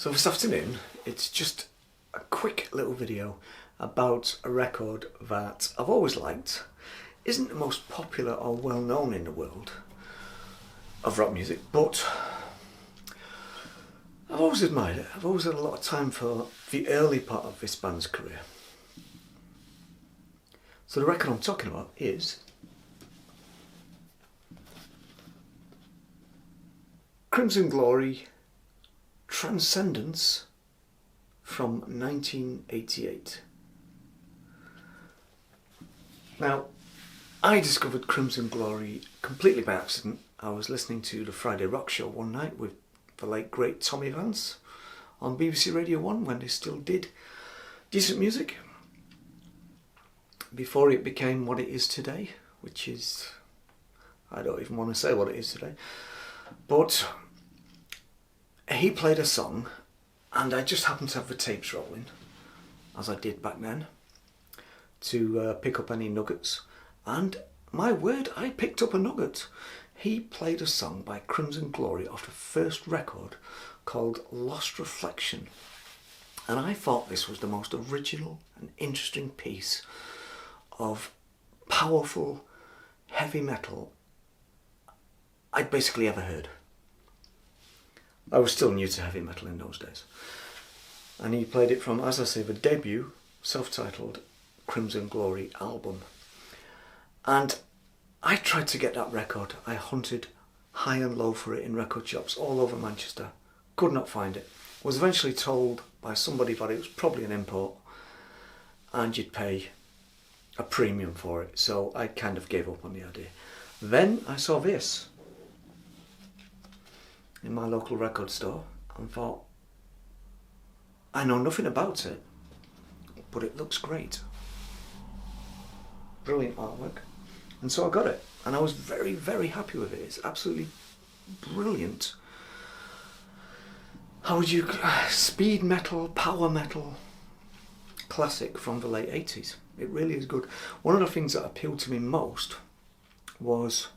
So this afternoon, it's just a quick little video about a record that I've always liked. Isn't the most popular or well known in the world of rock music, but I've always admired it. I've always had a lot of time for the early part of this band's career. So the record I'm talking about is Crimson Glory, Transcendence from 1988. Now, I discovered Crimson Glory completely by accident. I was listening to the Friday Rock Show one night with the late great Tommy Vance on BBC Radio 1 when they still did decent music, before it became what it is today, which is, I don't even want to say what it is today. But he played a song and I just happened to have the tapes rolling, as I did back then, to pick up any nuggets. And my word, I picked up a nugget. He played a song by Crimson Glory off the first record called Lost Reflection. And I thought this was the most original and interesting piece of powerful heavy metal I'd basically ever heard. I was still new to heavy metal in those days. And he played it from, as I say, the debut self-titled Crimson Glory album. And I tried to get that record. I hunted high and low for it in record shops all over Manchester. Could not find it. Was eventually told by somebody that it was probably an import and you'd pay a premium for it. So I kind of gave up on the idea. Then I saw this in my local record store and thought, I know nothing about it, but it looks great. Brilliant artwork. And so I got it, and I was very, very happy with it. It's absolutely brilliant. How would you, speed metal, power metal, classic from the late 80s. It really is good. One of the things that appealed to me most was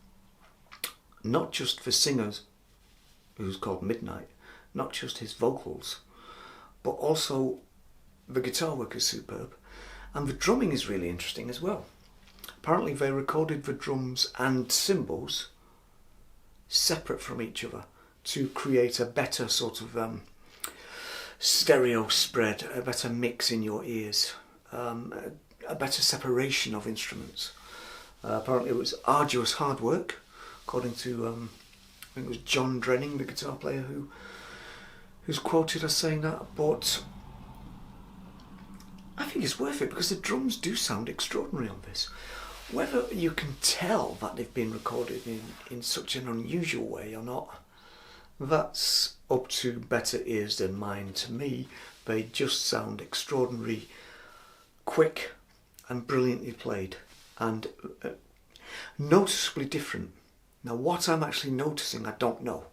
not just the singers, who's called Midnight, not just his vocals, but also the guitar work is superb, and the drumming is really interesting as well. Apparently they recorded the drums and cymbals separate from each other to create a better sort of stereo spread, a better mix in your ears, a better separation of instruments. Apparently it was arduous hard work, according to I think it was John Drenning, the guitar player, who's quoted as saying that, but I think it's worth it because the drums do sound extraordinary on this. Whether you can tell that they've been recorded in such an unusual way or not, that's up to better ears than mine. To me, they just sound extraordinary, quick and brilliantly played, and noticeably different. Now what I'm actually noticing I don't know,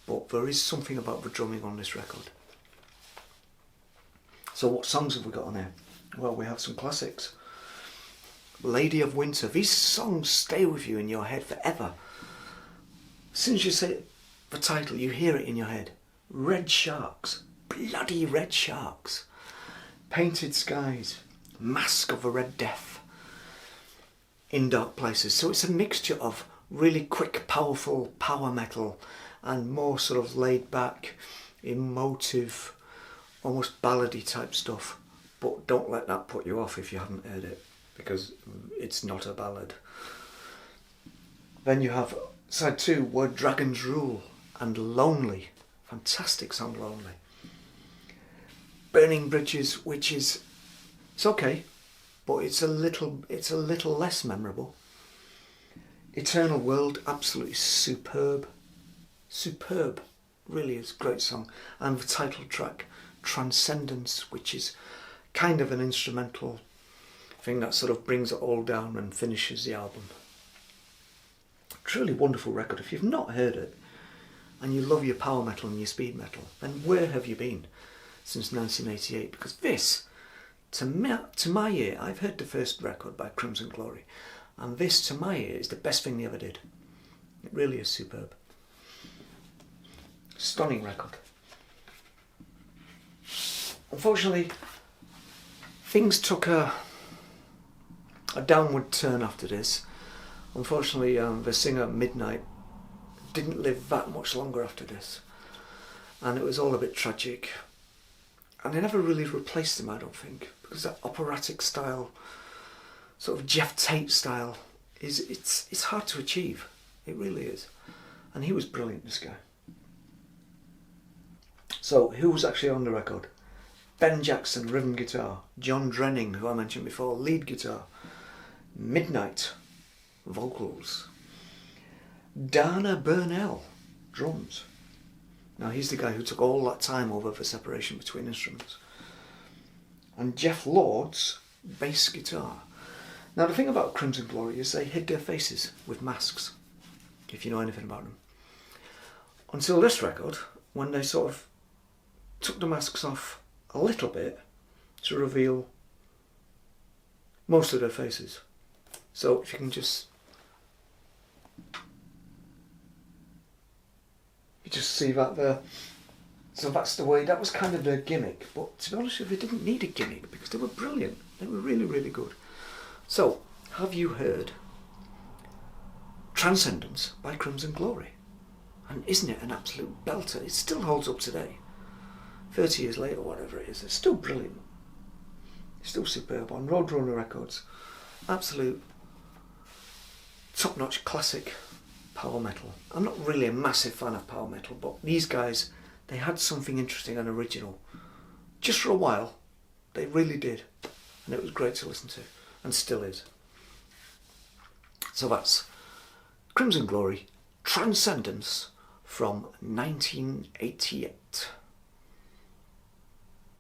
but there is something about the drumming on this record. So what songs have we got on here? Well, we have some classics. Lady of Winter. These songs stay with you in your head forever. As soon as you say the title, you hear it in your head. Red Sharks. Bloody Red Sharks. Painted Skies. Mask of the Red Death. In Dark Places. So it's a mixture of really quick, powerful power metal and more sort of laid back, emotive, almost ballady type stuff. But don't let that put you off if you haven't heard it, because it's not a ballad. Then you have side 2, Where Dragons Rule, and Lonely. Fantastic song, Lonely. Burning Bridges, which is, it's okay, but it's a little less memorable. Eternal World, absolutely superb. Superb, really is a great song. And the title track, Transcendence, which is kind of an instrumental thing that sort of brings it all down and finishes the album. Truly wonderful record. If you've not heard it and you love your power metal and your speed metal, then where have you been since 1988? Because this, to my ear, I've heard the first record by Crimson Glory, and this, to my ear, is the best thing they ever did. It really is superb. Stunning record. unfortunately, things took a downward turn after this. Unfortunately, the singer Midnight didn't live that much longer after this, and it was all a bit tragic. And they never really replaced him, I don't think, because that operatic style, sort of Jeff Tate style, it's hard to achieve. It really is. And he was brilliant, this guy. So, who was actually on the record? Ben Jackson, rhythm guitar. John Drenning, who I mentioned before, lead guitar. Midnight, vocals. Dana Burnell, drums. Now, he's the guy who took all that time over the separation between instruments. And Jeff Lords, bass guitar. Now, the thing about Crimson Glory is they hid their faces with masks, if you know anything about them. Until this record, when they sort of took the masks off a little bit to reveal most of their faces. So if you can just see that there. So that's the way, that was kind of their gimmick. But to be honest with you, they didn't need a gimmick because they were brilliant. They were really, really good. So, have you heard Transcendence by Crimson Glory? And isn't it an absolute belter? It still holds up today. 30 years later, whatever it is, it's still brilliant. It's still superb on Roadrunner Records. Absolute top-notch classic power metal. I'm not really a massive fan of power metal, but these guys, they had something interesting and original. Just for a while, they really did. And it was great to listen to, and still is. So that's Crimson Glory, Transcendence from 1988.